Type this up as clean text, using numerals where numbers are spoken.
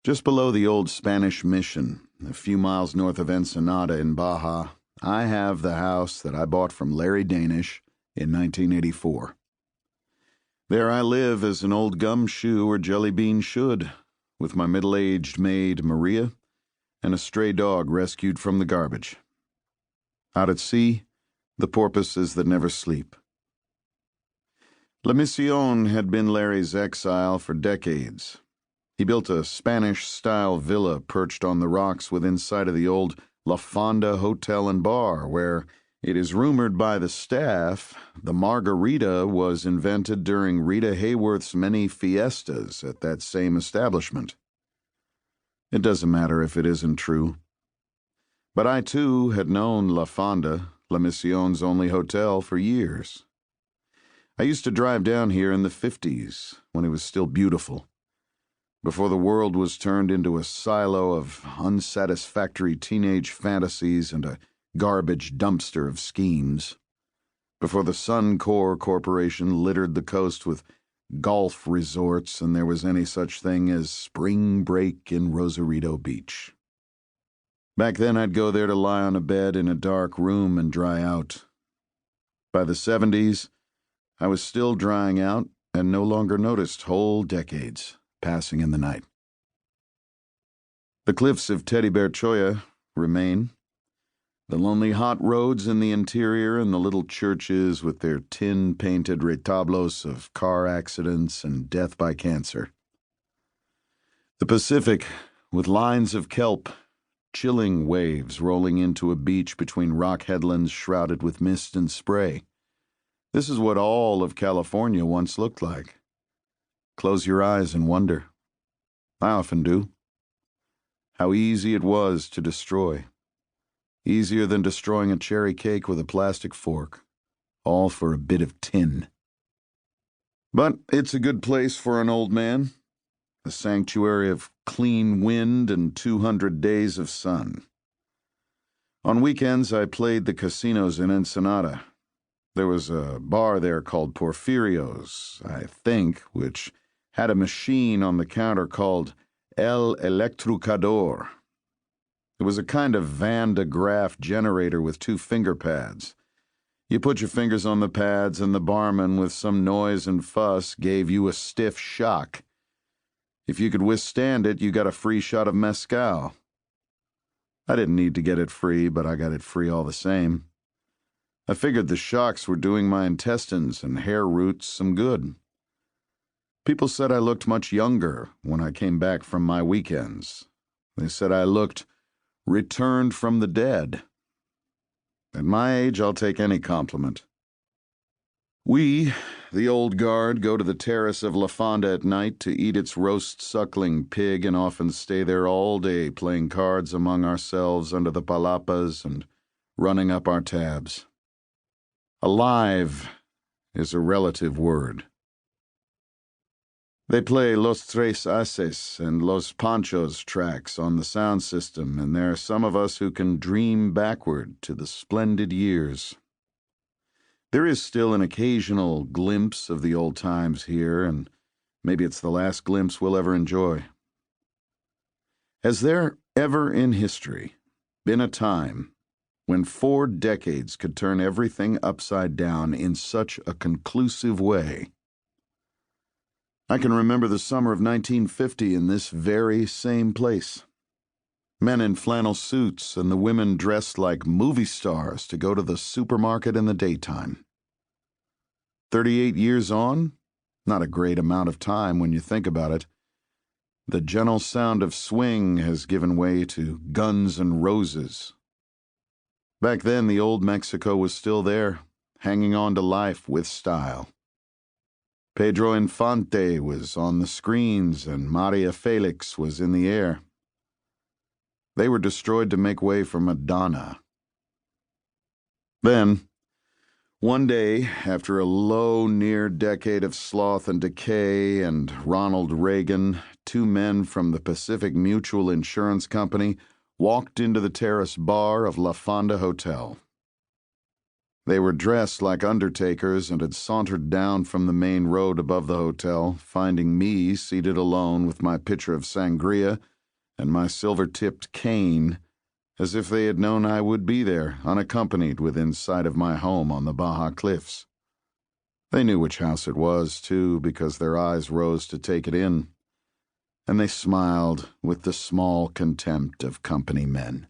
Just below the old Spanish mission, a few miles north of Ensenada in Baja, I have the house that I bought from Larry Danish in 1984. There I live as an old gumshoe or jelly bean should, with my middle-aged maid Maria and a stray dog rescued from the garbage. Out at sea, the porpoises that never sleep. La Misión had been Larry's exile for decades. He built a Spanish-style villa perched on the rocks within sight of the old La Fonda Hotel and Bar, where, it is rumored by the staff, the margarita was invented during Rita Hayworth's many fiestas at that same establishment. It doesn't matter if it isn't true. But I, too, had known La Fonda, La Misión's only hotel, for years. I used to drive down here in the 50s, when it was still beautiful, before the world was turned into a silo of unsatisfactory teenage fantasies and a garbage dumpster of schemes, before the Suncor Corporation littered the coast with golf resorts and there was any such thing as spring break in Rosarito Beach. Back then I'd go there to lie on a bed in a dark room and dry out. By the 70s, I was still drying out and no longer noticed whole decades passing in the night. The cliffs of Teddy Bear Choya remain. The lonely hot roads in the interior and the little churches with their tin-painted retablos of car accidents and death by cancer. The Pacific, with lines of kelp, chilling waves rolling into a beach between rock headlands shrouded with mist and spray. This is what all of California once looked like. Close your eyes and wonder. I often do. How easy it was to destroy. Easier than destroying a cherry cake with a plastic fork. All for a bit of tin. But it's a good place for an old man. A sanctuary of clean wind and 200 days of sun. On weekends, I played the casinos in Ensenada. There was a bar there called Porfirio's, I think, which had a machine on the counter called El Electrucador. It was a kind of Van de Graaff generator with 2 finger pads. You put your fingers on the pads and the barman, with some noise and fuss, gave you a stiff shock. If you could withstand it, you got a free shot of mezcal. I didn't need to get it free, but I got it free all the same. I figured the shocks were doing my intestines and hair roots some good. People said I looked much younger when I came back from my weekends. They said I looked returned from the dead. At my age, I'll take any compliment. We, the old guard, go to the terrace of La Fonda at night to eat its roast suckling pig and often stay there all day playing cards among ourselves under the palapas and running up our tabs. Alive is a relative word. They play Los Tres Haces and Los Panchos tracks on the sound system, and there are some of us who can dream backward to the splendid years. There is still an occasional glimpse of the old times here, and maybe it's the last glimpse we'll ever enjoy. Has there ever in history been a time when 4 decades could turn everything upside down in such a conclusive way? I can remember the summer of 1950 in this very same place. Men in flannel suits and the women dressed like movie stars to go to the supermarket in the daytime. 38 years on? Not a great amount of time when you think about it. The gentle sound of swing has given way to Guns N' Roses. Back then, the old Mexico was still there, hanging on to life with style. Pedro Infante was on the screens and Maria Felix was in the air. They were destroyed to make way for Madonna. Then, one day, after a low near-decade of sloth and decay and Ronald Reagan, 2 men from the Pacific Mutual Insurance Company walked into the terrace bar of La Fonda Hotel. They were dressed like undertakers and had sauntered down from the main road above the hotel, finding me seated alone with my pitcher of sangria and my silver-tipped cane, as if they had known I would be there, unaccompanied, within sight of my home on the Baja Cliffs. They knew which house it was, too, because their eyes rose to take it in, and they smiled with the small contempt of company men.